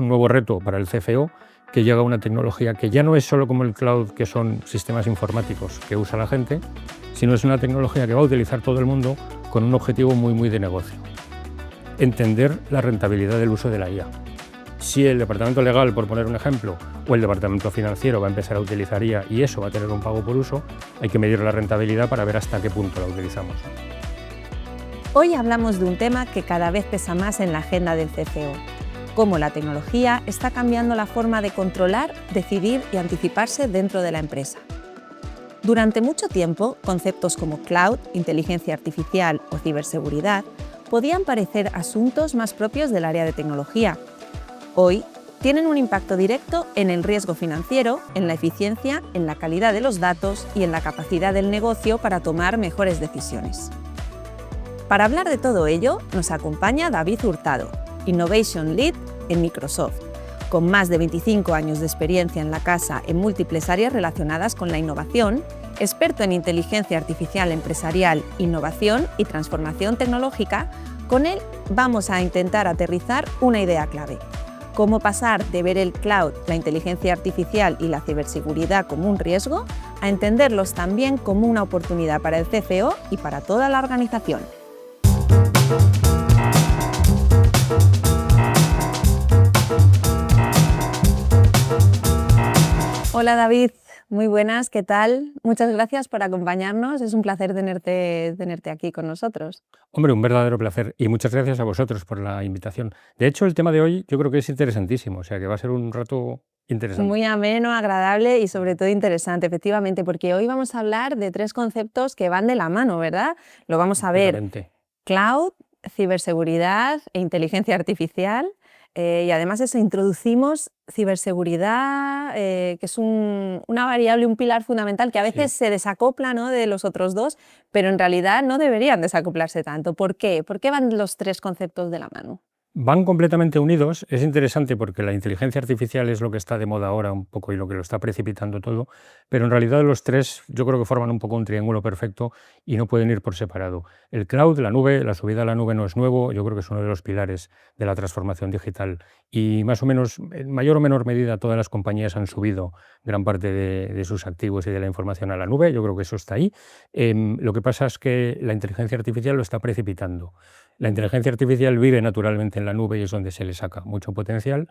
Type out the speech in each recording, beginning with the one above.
un nuevo reto para el CFO, que llega una tecnología que ya no es solo como el cloud, que son sistemas informáticos que usa la gente, sino es una tecnología que va a utilizar todo el mundo con un objetivo muy de negocio: entender la rentabilidad del uso de la IA. Si el departamento legal, por poner un ejemplo, o el departamento financiero va a empezar a utilizar IA y eso va a tener un pago por uso, hay que medir la rentabilidad para ver hasta qué punto la utilizamos. Hoy hablamos de un tema que cada vez pesa más en la agenda del CFO: cómo la tecnología está cambiando la forma de controlar, decidir y anticiparse dentro de la empresa. Durante mucho tiempo, conceptos como cloud, inteligencia artificial o ciberseguridad podían parecer asuntos más propios del área de tecnología. Hoy tienen un impacto directo en el riesgo financiero, en la eficiencia, en la calidad de los datos y en la capacidad del negocio para tomar mejores decisiones. Para hablar de todo ello, nos acompaña David Hurtado, Innovation Lead en Microsoft, con más de 25 años de experiencia en la casa en múltiples áreas relacionadas con la innovación, experto en inteligencia artificial empresarial, innovación y transformación tecnológica. Con él vamos a intentar aterrizar una idea clave: cómo pasar de ver el cloud, la inteligencia artificial y la ciberseguridad como un riesgo, a entenderlos también como una oportunidad para el CFO y para toda la organización. Hola David, muy buenas, ¿qué tal? Muchas gracias por acompañarnos, es un placer tenerte aquí con nosotros. Hombre, un verdadero placer, y muchas gracias a vosotros por la invitación. De hecho, el tema de hoy yo creo que es interesantísimo, o sea que va a ser un rato interesante. Muy ameno, agradable y sobre todo interesante, efectivamente, porque hoy vamos a hablar de 3 conceptos que van de la mano, ¿verdad? Lo vamos a ver: Completamente. cloud, ciberseguridad e inteligencia artificial. Y además eso, introducimos ciberseguridad, que es una variable, un pilar fundamental que a veces se desacopla, ¿no?, de los otros dos, pero en realidad no deberían desacoplarse tanto. ¿Por qué? ¿Por qué van los 3 conceptos de la mano? Van completamente unidos. Es interesante porque la inteligencia artificial es lo que está de moda ahora un poco y lo que lo está precipitando todo, pero en realidad los tres yo creo que forman un poco un triángulo perfecto y no pueden ir por separado. El cloud, la nube, la subida a la nube no es nuevo, yo creo que es uno de los pilares de la transformación digital y más o menos, en mayor o menor medida, todas las compañías han subido gran parte de sus activos y de la información a la nube, yo creo que eso está ahí. Lo que pasa es que la inteligencia artificial lo está precipitando. La inteligencia artificial vive naturalmente en la nube y es donde se le saca mucho potencial.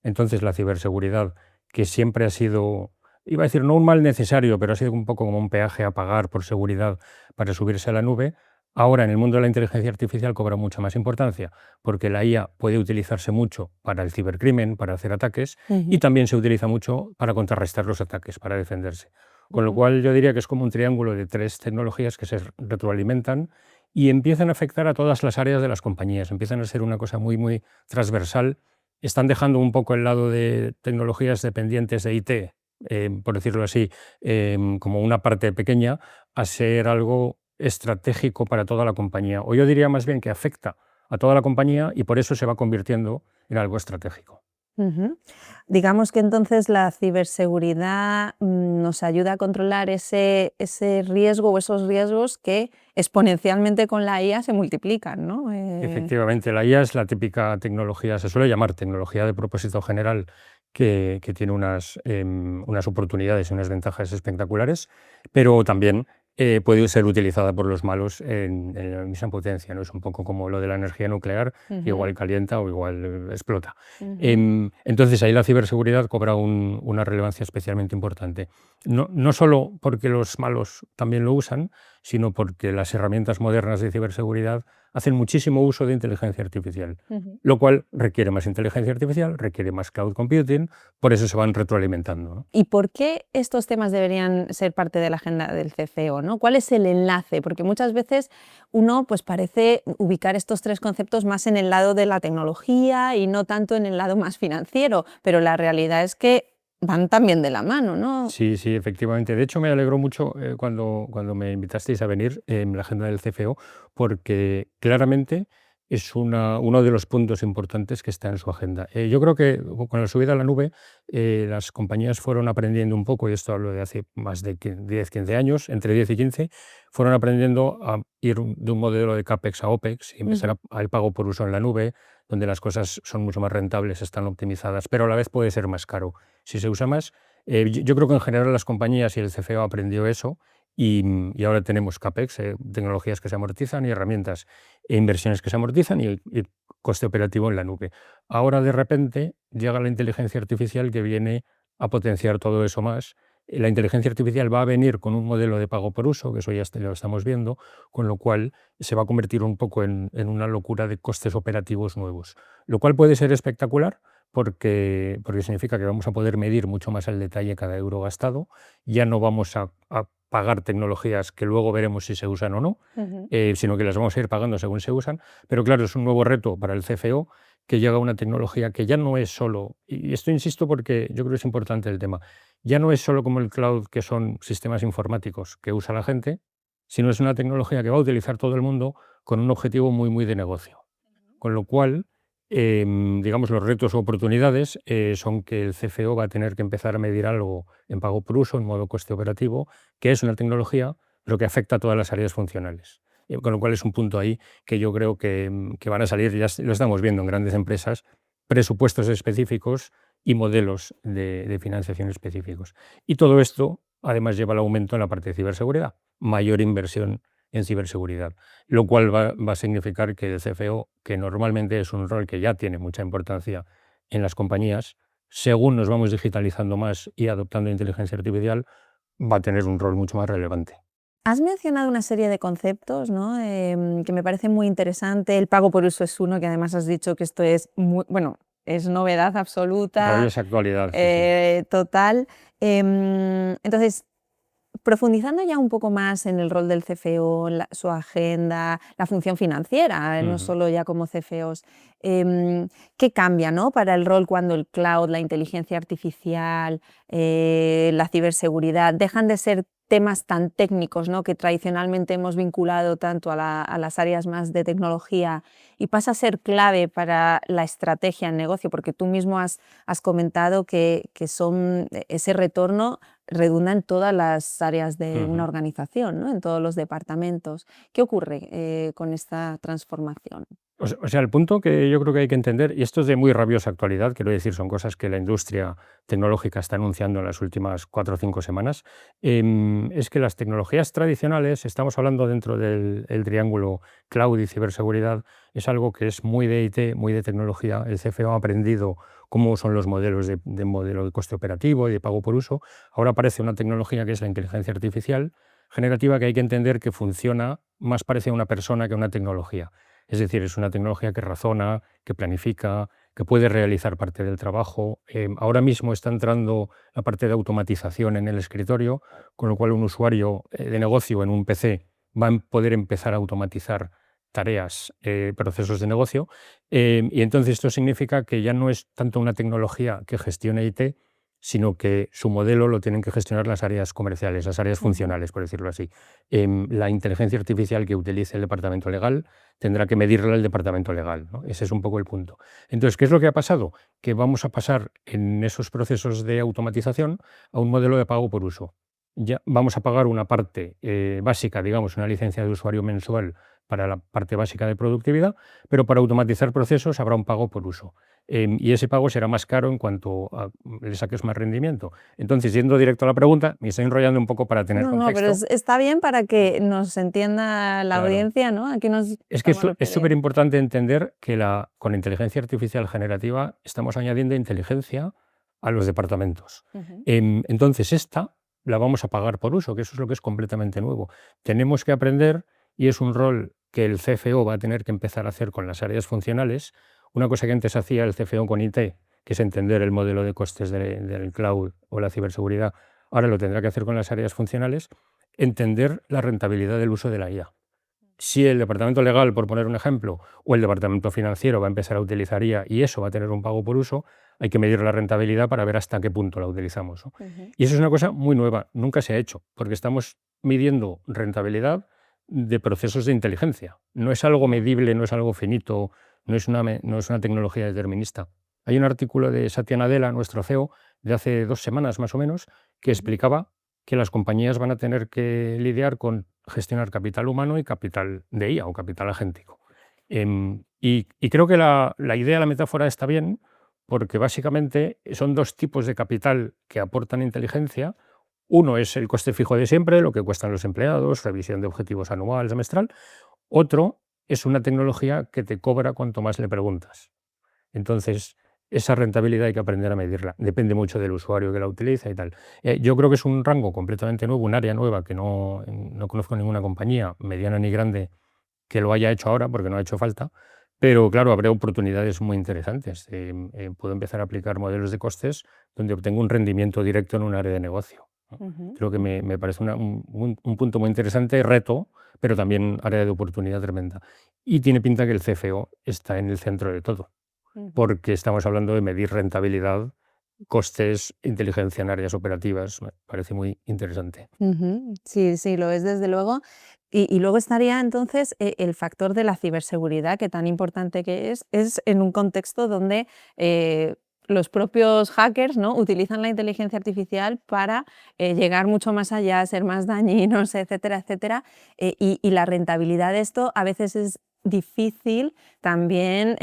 Entonces, la ciberseguridad, que siempre ha sido, iba a decir, no un mal necesario, pero ha sido un poco como un peaje a pagar por seguridad para subirse a la nube, ahora en el mundo de la inteligencia artificial cobra mucha más importancia, porque la IA puede utilizarse mucho para el cibercrimen, para hacer ataques, y también se utiliza mucho para contrarrestar los ataques, para defenderse. Con lo cual yo diría que es como un triángulo de 3 tecnologías que se retroalimentan y empiezan a afectar a todas las áreas de las compañías, empiezan a ser una cosa muy transversal. Están dejando un poco el lado de tecnologías dependientes de IT, por decirlo así, como una parte pequeña, a ser algo estratégico para toda la compañía. O yo diría más bien que afecta a toda la compañía y por eso se va convirtiendo en algo estratégico. Digamos que entonces la ciberseguridad nos ayuda a controlar ese riesgo o esos riesgos que exponencialmente con la IA se multiplican, ¿no? Efectivamente, la IA es la típica tecnología, se suele llamar tecnología de propósito general, que tiene unas oportunidades y unas ventajas espectaculares, pero también puede ser utilizada por los malos en la misma potencia, ¿no? Es un poco como lo de la energía nuclear, que igual calienta o igual explota. Entonces ahí la ciberseguridad cobra una relevancia especialmente importante. No solo porque los malos también lo usan, sino porque las herramientas modernas de ciberseguridad hacen muchísimo uso de inteligencia artificial, lo cual requiere más inteligencia artificial, requiere más cloud computing, por eso se van retroalimentando, ¿no? ¿Y por qué estos temas deberían ser parte de la agenda del CFO, ¿no? ¿Cuál es el enlace? Porque muchas veces uno pues, parece ubicar estos 3 conceptos más en el lado de la tecnología y no tanto en el lado más financiero, pero la realidad es que van también de la mano, ¿no? Sí, efectivamente. De hecho, me alegró mucho cuando me invitasteis a venir en la agenda del CFO, porque claramente es uno de los puntos importantes que está en su agenda. Yo creo que con la subida a la nube, las compañías fueron aprendiendo un poco, y esto hablo de hace más de 10, 15 años, entre 10 y 15, fueron aprendiendo a ir de un modelo de CAPEX a OPEX y empezar al pago por uso en la nube, donde las cosas son mucho más rentables, están optimizadas, pero a la vez puede ser más caro si se usa más. Yo creo que en general las compañías y el CFO aprendió eso y ahora tenemos CAPEX, tecnologías que se amortizan y herramientas e inversiones que se amortizan y coste operativo en la nube. Ahora de repente llega la inteligencia artificial que viene a potenciar todo eso más. La inteligencia artificial va a venir con un modelo de pago por uso, que eso ya lo estamos viendo, con lo cual se va a convertir un poco en una locura de costes operativos nuevos, lo cual puede ser espectacular porque significa que vamos a poder medir mucho más al detalle cada euro gastado, ya no vamos a pagar tecnologías que luego veremos si se usan o no, sino que las vamos a ir pagando según se usan, pero claro, es un nuevo reto para el CFO que llega una tecnología que ya no es solo, y esto insisto porque yo creo que es importante el tema, ya no es solo como el cloud, que son sistemas informáticos que usa la gente, sino es una tecnología que va a utilizar todo el mundo con un objetivo muy, muy de negocio. Con lo cual, digamos, los retos o oportunidades son que el CFO va a tener que empezar a medir algo en pago por uso, en modo coste operativo, que es una tecnología, pero que afecta a todas las áreas funcionales. Con lo cual es un punto ahí que yo creo que van a salir, ya lo estamos viendo en grandes empresas, presupuestos específicos y modelos de financiación específicos. Y todo esto, además, lleva al aumento en la parte de ciberseguridad, mayor inversión en ciberseguridad, lo cual va a significar que el CFO, que normalmente es un rol que ya tiene mucha importancia en las compañías, según nos vamos digitalizando más y adoptando inteligencia artificial, va a tener un rol mucho más relevante. Has mencionado una serie de conceptos, ¿no? Que me parece muy interesante. El pago por uso es uno, que además has dicho que esto es bueno, es novedad absoluta. Rabiosa actualidad. Sí. Total. Entonces, profundizando ya un poco más en el rol del CFO, su agenda, la función financiera, no solo ya como CFOs, ¿qué cambia, ¿no? Para el rol cuando el cloud, la inteligencia artificial, la ciberseguridad dejan de ser temas tan técnicos, ¿no? Que tradicionalmente hemos vinculado tanto a las áreas más de tecnología y pasa a ser clave para la estrategia en negocio? Porque tú mismo has comentado que ese retorno redunda en todas las áreas de una organización, ¿no? En todos los departamentos. ¿Qué ocurre con esta transformación? O sea, el punto que yo creo que hay que entender, y esto es de muy rabiosa actualidad, quiero decir, son cosas que la industria tecnológica está anunciando en las últimas 4 o 5 semanas, es que las tecnologías tradicionales, estamos hablando dentro del triángulo cloud y ciberseguridad, es algo que es muy de IT, muy de tecnología. El CFO ha aprendido cómo son los modelos de modelo de coste operativo y de pago por uso. Ahora aparece una tecnología que es la inteligencia artificial generativa, que hay que entender que funciona más parece a una persona que a una tecnología. Es decir, es una tecnología que razona, que planifica, que puede realizar parte del trabajo. Ahora mismo está entrando la parte de automatización en el escritorio, con lo cual un usuario de negocio en un PC va a poder empezar a automatizar tareas, procesos de negocio. Y entonces esto significa que ya no es tanto una tecnología que gestione IT, sino que su modelo lo tienen que gestionar las áreas comerciales, las áreas funcionales, por decirlo así. La inteligencia artificial que utilice el departamento legal tendrá que medirla el departamento legal, ¿no? Ese es un poco el punto. Entonces, ¿qué es lo que ha pasado? Que vamos a pasar en esos procesos de automatización a un modelo de pago por uso. Ya vamos a pagar una parte básica, digamos, una licencia de usuario mensual para la parte básica de productividad, pero para automatizar procesos habrá un pago por uso. Y ese pago será más caro en cuanto le saques más rendimiento. Entonces, yendo directo a la pregunta, me estoy enrollando un poco para tener contexto. No, pero está bien para que nos entienda la audiencia, ¿no? Aquí es que es súper importante entender que con inteligencia artificial generativa estamos añadiendo inteligencia a los departamentos. Entonces, esta la vamos a pagar por uso, que eso es lo que es completamente nuevo. Tenemos que aprender, y es un rol que el CFO va a tener que empezar a hacer con las áreas funcionales. Una cosa que antes hacía el CFO con IT, que es entender el modelo de costes del cloud o la ciberseguridad, ahora lo tendrá que hacer con las áreas funcionales, entender la rentabilidad del uso de la IA. Si el departamento legal, por poner un ejemplo, o el departamento financiero va a empezar a utilizar IA y eso va a tener un pago por uso, hay que medir la rentabilidad para ver hasta qué punto la utilizamos, ¿no? Y eso es una cosa muy nueva, nunca se ha hecho, porque estamos midiendo rentabilidad de procesos de inteligencia. No es algo medible, no es algo finito, no es una tecnología determinista. Hay un artículo de Satya Nadella, nuestro CEO, de hace 2 semanas más o menos, que explicaba que las compañías van a tener que lidiar con gestionar capital humano y capital de IA o capital agéntico. Y creo que la idea, la metáfora está bien, porque básicamente son dos tipos de capital que aportan inteligencia. Uno es el coste fijo de siempre, lo que cuestan los empleados, revisión de objetivos anual, semestral. Otro es una tecnología que te cobra cuanto más le preguntas. Entonces, esa rentabilidad hay que aprender a medirla. Depende mucho del usuario que la utiliza y tal. Yo creo que es un rango completamente nuevo, un área nueva que no conozco ninguna compañía, mediana ni grande, que lo haya hecho ahora, porque no ha hecho falta. Pero claro, habrá oportunidades muy interesantes. Puedo empezar a aplicar modelos de costes donde obtengo un rendimiento directo en un área de negocio, ¿no? Ujú, Creo que me parece un punto muy interesante, reto, pero también área de oportunidad tremenda. Y tiene pinta que el CFO está en el centro de todo, ujú. porque estamos hablando de medir rentabilidad, costes, inteligencia en áreas operativas. Me parece muy interesante. Ujú. Sí, sí, lo es desde luego. Y luego estaría entonces el factor de la ciberseguridad, que tan importante que es en un contexto donde los propios hackers, ¿no?, utilizan la inteligencia artificial para llegar mucho más allá, ser más dañinos, etcétera, etcétera. Y la rentabilidad de esto a veces es difícil también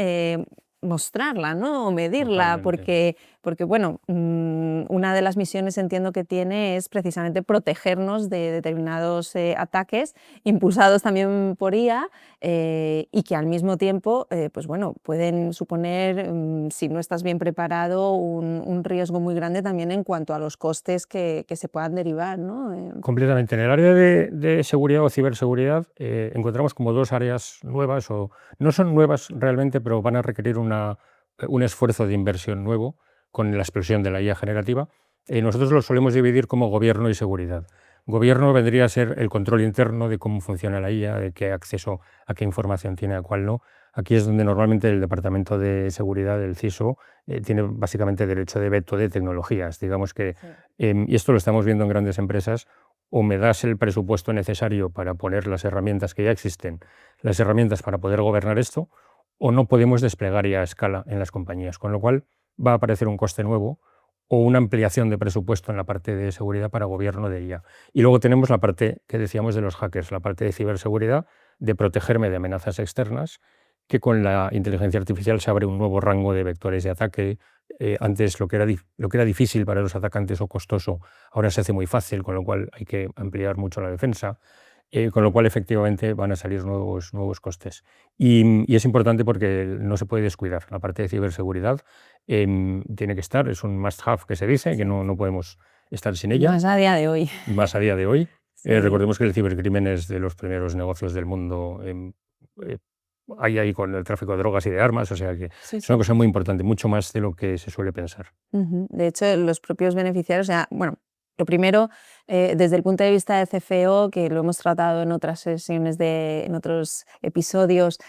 mostrarla, ¿no?, o medirla, Totalmente. porque bueno, una de las misiones entiendo que tiene es precisamente protegernos de determinados ataques impulsados también por IA, y que al mismo tiempo, pues bueno, pueden suponer, si no estás bien preparado, un riesgo muy grande también en cuanto a los costes que se puedan derivar, ¿no? Completamente. En el área de seguridad o ciberseguridad encontramos como dos áreas nuevas, o no son nuevas realmente, pero van a requerir un esfuerzo de inversión nuevo con la explosión de la IA generativa. Nosotros lo solemos dividir como gobierno y seguridad. Gobierno vendría a ser el control interno de cómo funciona la IA, de qué acceso a qué información tiene, a cuál no. Aquí es donde normalmente el Departamento de Seguridad, el CISO, tiene básicamente derecho de veto de tecnologías. Digamos que, Sí. y esto lo estamos viendo en grandes empresas, o me das el presupuesto necesario para poner las herramientas que ya existen, las herramientas para poder gobernar esto, o no podemos desplegar ya a escala en las compañías, con lo cual va a aparecer un coste nuevo o una ampliación de presupuesto en la parte de seguridad para gobierno de IA. Y luego tenemos la parte que decíamos de los hackers, la parte de ciberseguridad, de protegerme de amenazas externas, que con la inteligencia artificial se abre un nuevo rango de vectores de ataque. Antes lo que era difícil para los atacantes o costoso, ahora se hace muy fácil, con lo cual hay que ampliar mucho la defensa, con lo cual efectivamente van a salir nuevos costes. Y es importante porque no se puede descuidar. La parte de ciberseguridad tiene que estar, es un must-have que se dice, que Sí. no podemos estar sin Y ella, más a día de hoy. más a día de hoy. Sí. Recordemos que el cibercrimen es de los primeros negocios del mundo. Eh, Hay ahí con el tráfico de drogas y de armas, o sea que Sí, es una sí. cosa muy importante, mucho más de lo que se suele pensar. Ujú. De hecho, los propios beneficiarios, o sea, bueno, lo primero, desde el punto de vista de CFO, que lo hemos tratado en otras sesiones, en otros episodios,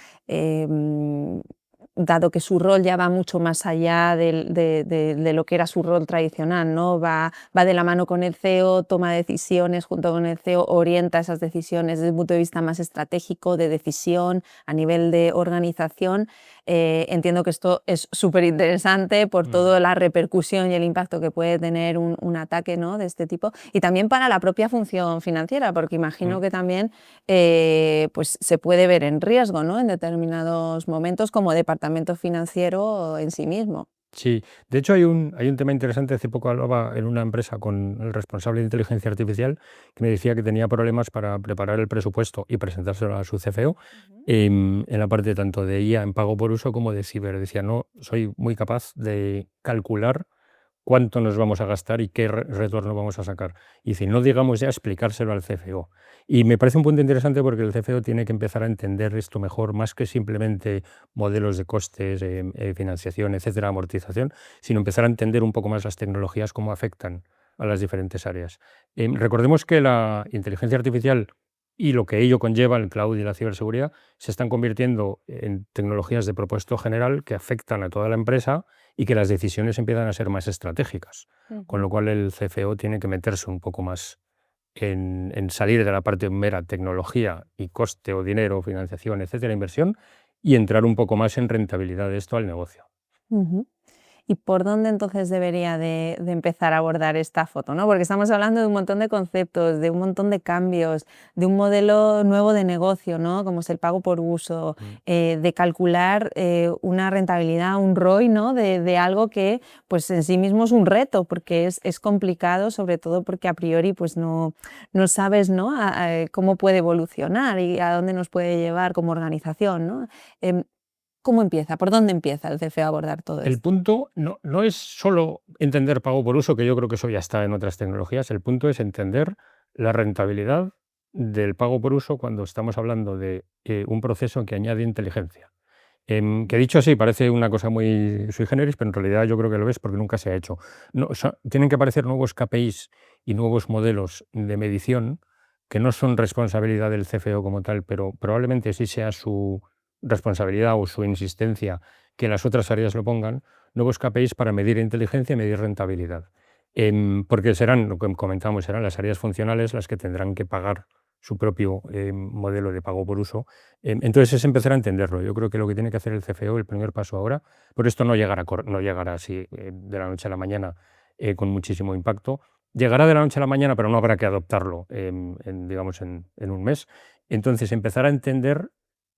dado que su rol ya va mucho más allá de lo que era su rol tradicional, ¿no? Va de la mano con el CEO, toma decisiones junto con el CEO, orienta esas decisiones desde un punto de vista más estratégico, de decisión, a nivel de organización. Entiendo que esto es súper interesante por Mm, toda la repercusión y el impacto que puede tener un ataque, ¿no?, de este tipo, y también para la propia función financiera, porque imagino mm. que también pues se puede ver en riesgo, ¿no?, en determinados momentos como departamento financiero en sí mismo. Sí, de hecho hay un tema interesante. Hace poco hablaba en una empresa con el responsable de inteligencia artificial que me decía que tenía problemas para preparar el presupuesto y presentárselo a su CFO Ujú. en la parte tanto de IA en pago por uso como de ciber. Decía, no soy muy capaz de calcular cuánto nos vamos a gastar y qué retorno vamos a sacar. Y dice, no digamos ya explicárselo al CFO. Y me parece un punto interesante porque el CFO tiene que empezar a entender esto mejor, más que simplemente modelos de costes, financiación, etcétera, amortización, sino empezar a entender un poco más las tecnologías, cómo afectan a las diferentes áreas. Recordemos que la inteligencia artificial y lo que ello conlleva, el cloud y la ciberseguridad, se están convirtiendo en tecnologías de propósito general que afectan a toda la empresa y que las decisiones empiezan a ser más estratégicas, con lo Ujú. cual el CFO tiene que meterse un poco más en salir de la parte mera tecnología y coste o dinero, financiación, etcétera, inversión, y entrar un poco más en rentabilidad de esto al negocio. Ujú. ¿Y por dónde entonces debería de empezar a abordar esta foto, ¿no? Porque estamos hablando de un montón de conceptos, de un montón de cambios, de un modelo nuevo de negocio, ¿no? Como es el pago por uso, de calcular una rentabilidad, un ROI, ¿no? De algo que pues en sí mismo es un reto, porque es complicado, sobre todo porque a priori pues no sabes, ¿no? Cómo puede evolucionar y a dónde nos puede llevar como organización, ¿no? ¿Cómo empieza? ¿Por dónde empieza el CFO a abordar todo El esto? punto no es solo entender pago por uso, que yo creo que eso ya está en otras tecnologías, el punto es entender la rentabilidad del pago por uso cuando estamos hablando de un proceso que añade inteligencia. Que dicho así parece una cosa muy sui generis, pero en realidad yo creo que lo es porque nunca se ha hecho. No, tienen que aparecer nuevos KPIs y nuevos modelos de medición que no son responsabilidad del CFO como tal, pero probablemente sí sea su responsabilidad o su insistencia que las otras áreas lo pongan, nuevos KPIs para medir inteligencia y medir rentabilidad. Porque serán, lo que comentamos, serán las áreas funcionales las que tendrán que pagar su propio modelo de pago por uso. Entonces es empezar a entenderlo. Yo creo que lo que tiene que hacer el CFO, el primer paso ahora, por esto no llegará así de la noche a la mañana con muchísimo impacto. Llegará de la noche a la mañana, pero no habrá que adoptarlo digamos, en un mes. Entonces empezar a entender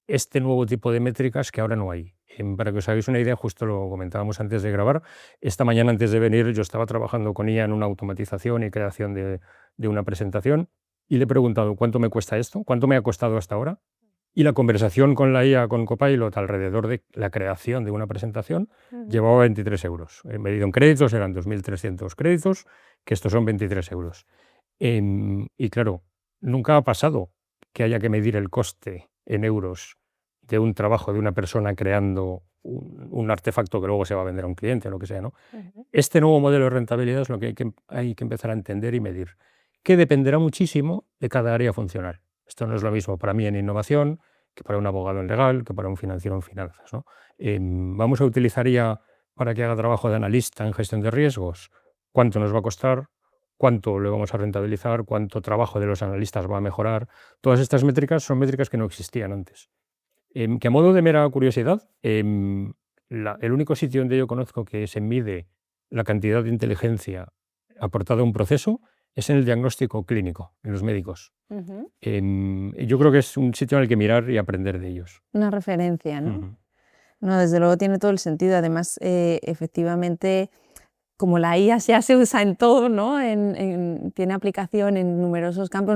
este nuevo tipo de métricas que ahora no hay. Para que os hagáis una idea, justo lo comentábamos antes de grabar, esta mañana antes de venir yo estaba trabajando con IA en una automatización y creación de una presentación y le he preguntado cuánto me cuesta esto, cuánto me ha costado hasta ahora. Y la conversación con la IA, con Copilot, alrededor de la creación de una presentación, llevaba 23 euros. Medido en créditos eran 2.300 créditos, que estos son 23 euros. Y claro, nunca ha pasado que haya que medir el coste en euros de un trabajo de una persona creando un artefacto que luego se va a vender a un cliente o lo que sea, ¿no? Este nuevo modelo de rentabilidad es lo que hay que empezar a entender y medir, que dependerá muchísimo de cada área funcional. Esto no es lo mismo para mí en innovación que para un abogado en legal, que para un financiero en finanzas, ¿no? Vamos a utilizar IA para que haga trabajo de analista en gestión de riesgos. ¿Cuánto nos va a costar? ¿Cuánto le vamos a rentabilizar? ¿Cuánto trabajo de los analistas va a mejorar? Todas estas métricas son métricas que no existían antes. Que a modo de mera curiosidad, el único sitio donde yo conozco que se mide la cantidad de inteligencia aportada a un proceso es en el diagnóstico clínico, en los médicos. Yo creo que es un sitio en el que mirar y aprender de ellos. Una referencia, ¿no? Ujú. No, desde luego tiene todo el sentido. Además, efectivamente, como la IA ya se usa en todo, ¿no? Tiene aplicación en numerosos campos,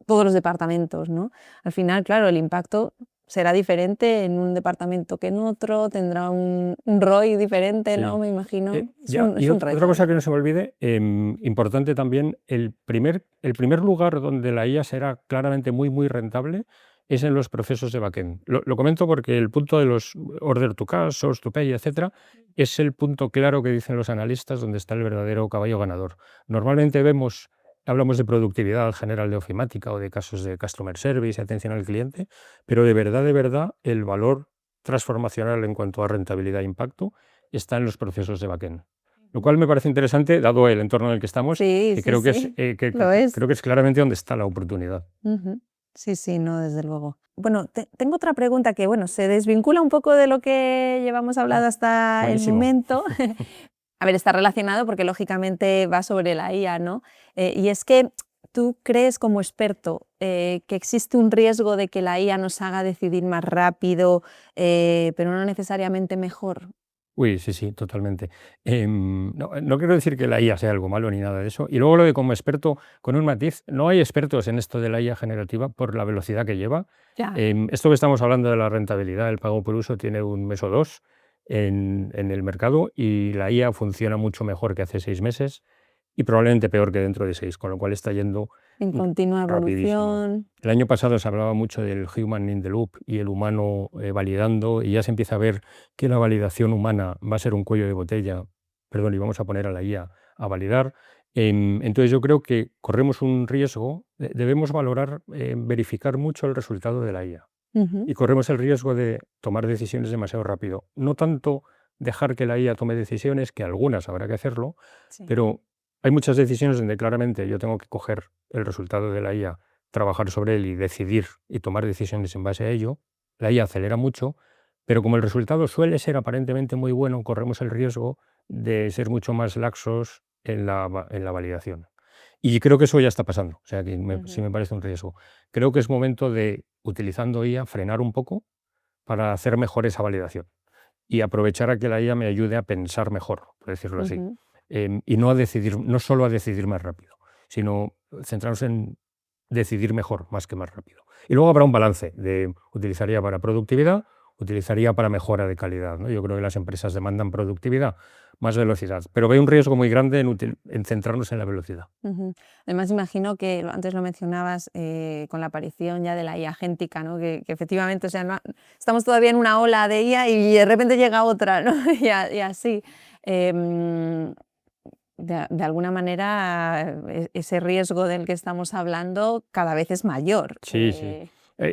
todos los departamentos, ¿no? Al final, claro, el impacto será diferente en un departamento que en otro, tendrá un ROI diferente, ¿no? Sí. Me imagino. Y Es un otra reto. cosa que no se me olvide, importante también, el primer lugar donde la IA será claramente muy, muy rentable es en los procesos de backend. Lo comento porque el punto de los order to cash, source to pay, etcétera, es el punto claro que dicen los analistas donde está el verdadero caballo ganador. Normalmente hablamos de productividad general de ofimática o de casos de customer service, atención al cliente, pero de verdad, el valor transformacional en cuanto a rentabilidad e impacto está en los procesos de backend. Lo cual me parece interesante, dado el entorno en el que estamos, Sí, que sí, creo que es, sí, lo es. creo que es claramente donde está la oportunidad. Ujú. Sí, sí, no, desde luego. Bueno, tengo otra pregunta que, bueno, se desvincula un poco de lo que llevamos hablado hasta el Buenísimo. momento. A ver, está relacionado porque lógicamente va sobre la IA, ¿no? Y es que tú crees como experto que existe un riesgo de que la IA nos haga decidir más rápido, pero no necesariamente mejor. Uy, sí, totalmente. No quiero decir que la IA sea algo malo ni nada de eso. Y luego lo de como experto, con un matiz, no hay expertos en esto de la IA generativa por la velocidad que lleva. Ya. Esto que estamos hablando de la rentabilidad, el pago por uso, tiene un mes o dos en el mercado y la IA funciona mucho mejor que hace 6 meses y probablemente peor que dentro de 6, con lo cual está yendo En continua rapidísimo. evolución. El año pasado se hablaba mucho del human in the loop y el humano validando, y ya se empieza a ver que la validación humana va a ser un cuello de botella, perdón, y vamos a poner a la IA a validar. Entonces yo creo que corremos un riesgo, debemos valorar, verificar mucho el resultado de la IA Ujú. y corremos el riesgo de tomar decisiones demasiado rápido. No tanto dejar que la IA tome decisiones, que algunas habrá que hacerlo, Sí. pero hay muchas decisiones donde claramente yo tengo que coger el resultado de la IA, trabajar sobre él y decidir y tomar decisiones en base a ello. La IA acelera mucho, pero como el resultado suele ser aparentemente muy bueno, corremos el riesgo de ser mucho más laxos en la validación. Y creo que eso ya está pasando, o sea que sí me parece un riesgo. Creo que es momento de, utilizando IA, frenar un poco para hacer mejor esa validación y aprovechar a que la IA me ayude a pensar mejor, por decirlo así, y no a decidir, no solo a decidir más rápido, sino centrarnos en decidir mejor más que más rápido. Y luego habrá un balance de utilizaría para productividad, utilizaría para mejora de calidad, ¿no? Yo creo que las empresas demandan productividad, más velocidad, pero veo un riesgo muy grande en centrarnos en la velocidad. Además, imagino que antes lo mencionabas con la aparición ya de la IA agéntica, ¿no? Que efectivamente, o sea, estamos todavía en una ola de IA y de repente llega otra, ¿no? y así. De alguna manera, ese riesgo del que estamos hablando cada vez es mayor. Sí, sí.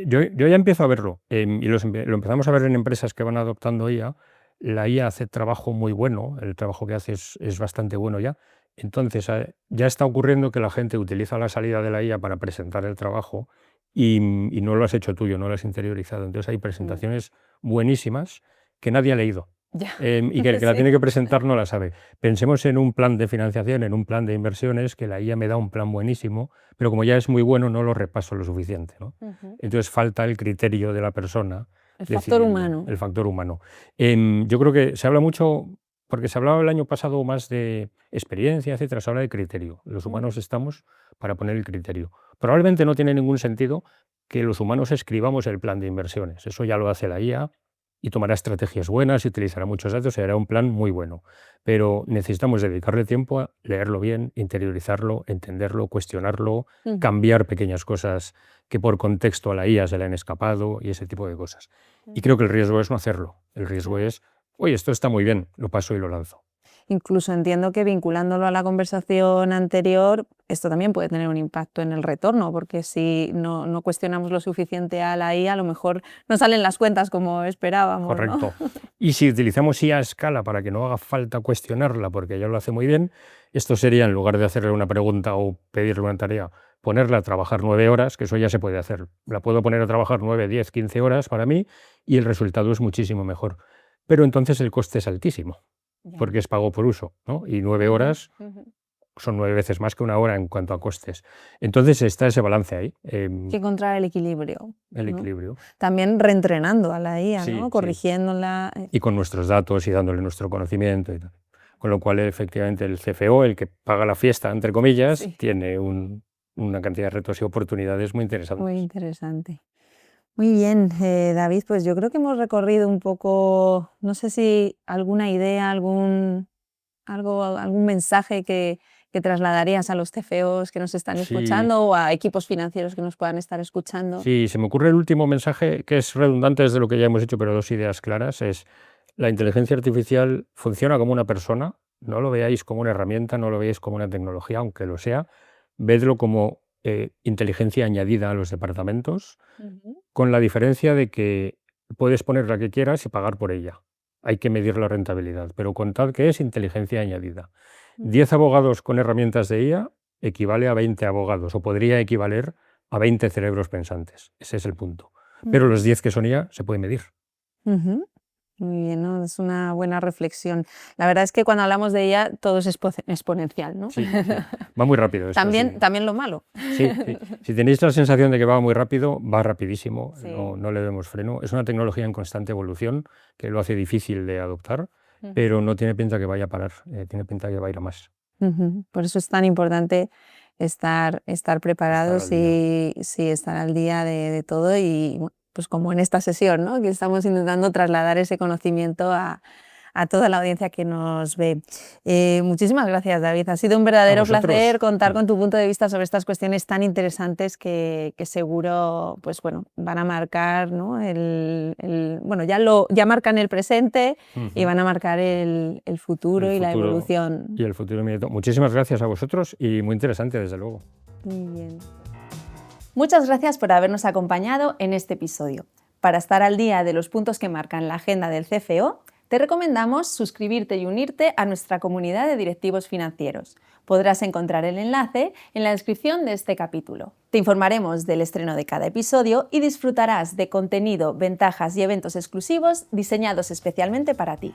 Yo ya empiezo a verlo, y lo empezamos a ver en empresas que van adoptando IA. La IA hace trabajo muy bueno, el trabajo que hace es bastante bueno ya. Entonces, ya está ocurriendo que la gente utiliza la salida de la IA para presentar el trabajo y no lo has hecho tuyo, no lo has interiorizado. Entonces, hay presentaciones buenísimas que nadie ha leído. Ya. Y que el que la Sí. tiene que presentar no la sabe. Pensemos en un plan de financiación, en un plan de inversiones, que la IA me da un plan buenísimo, pero como ya es muy bueno, no lo repaso lo suficiente, ¿no? Entonces falta el criterio de la persona. El factor humano. El factor humano. Yo creo que se habla mucho, porque se hablaba el año pasado más de experiencia, etcétera, se habla de criterio. Los humanos estamos para poner el criterio. Probablemente no tiene ningún sentido que los humanos escribamos el plan de inversiones. Eso ya lo hace la IA y tomará estrategias buenas y utilizará muchos datos y hará un plan muy bueno. Pero necesitamos dedicarle tiempo a leerlo bien, interiorizarlo, entenderlo, cuestionarlo, cambiar pequeñas cosas que por contexto a la IA se le han escapado y ese tipo de cosas. Y creo que el riesgo es no hacerlo. El riesgo es, oye, esto está muy bien, lo paso y lo lanzo. Incluso entiendo que vinculándolo a la conversación anterior, esto también puede tener un impacto en el retorno, porque si no cuestionamos lo suficiente a la IA, a lo mejor no salen las cuentas como esperábamos. Correcto. ¿No? Y si utilizamos IA a escala para que no haga falta cuestionarla, porque ya lo hace muy bien, esto sería, en lugar de hacerle una pregunta o pedirle una tarea, ponerla a trabajar 9 horas, que eso ya se puede hacer. La puedo poner a trabajar 9, 10, 15 horas para mí y el resultado es muchísimo mejor. Pero entonces el coste es altísimo, porque es pago por uso, ¿no? Y 9 horas son 9 veces más que una hora en cuanto a costes. Entonces está ese balance ahí. Hay que encontrar el equilibrio. El ¿no? equilibrio. También reentrenando a la IA, Sí, ¿no? sí. Corrigiéndola. Y con nuestros datos y dándole nuestro conocimiento y tal. Con lo cual, efectivamente, el CFO, el que paga la fiesta, entre comillas, Sí. tiene una cantidad de retos y oportunidades muy interesantes. Muy interesante. Muy bien, David, pues yo creo que hemos recorrido un poco, no sé si alguna idea, algún mensaje que trasladarías a los CFOs que nos están Sí. escuchando o a equipos financieros que nos puedan estar escuchando. Sí, se me ocurre el último mensaje, que es redundante desde lo que ya hemos hecho, pero 2 ideas claras, es la inteligencia artificial funciona como una persona, no lo veáis como una herramienta, no lo veáis como una tecnología, aunque lo sea, vedlo como inteligencia añadida a los departamentos, con la diferencia de que puedes poner la que quieras y pagar por ella. Hay que medir la rentabilidad, pero contad que es inteligencia añadida. 10 abogados con herramientas de IA equivale a 20 abogados, o podría equivaler a 20 cerebros pensantes. Ese es el punto. Pero los 10 que son IA se puede medir. Muy bien, ¿no? Es una buena reflexión. La verdad es que cuando hablamos de ella todo es exponencial, ¿no? Sí, sí. Va muy rápido esto. También lo malo. Sí, sí. Si tenéis la sensación de que va muy rápido, va rapidísimo, Sí. no le vemos freno. Es una tecnología en constante evolución que lo hace difícil de adoptar, pero no tiene pinta que vaya a parar, tiene pinta que va a ir a más. Por eso es tan importante estar preparados y sí, estar al día de todo y pues como en esta sesión, ¿no? Que estamos intentando trasladar ese conocimiento a toda la audiencia que nos ve. Muchísimas gracias, David. Ha sido un verdadero placer contar con tu punto de vista sobre estas cuestiones tan interesantes que seguro pues, bueno, van a marcar, ¿no? Bueno, ya marcan el presente y van a marcar el futuro y la evolución. Y el futuro inmediato. Muchísimas gracias a vosotros y muy interesante, desde luego. Muy bien. Muchas gracias por habernos acompañado en este episodio. Para estar al día de los puntos que marcan la agenda del CFO, te recomendamos suscribirte y unirte a nuestra comunidad de directivos financieros. Podrás encontrar el enlace en la descripción de este capítulo. Te informaremos del estreno de cada episodio y disfrutarás de contenido, ventajas y eventos exclusivos diseñados especialmente para ti.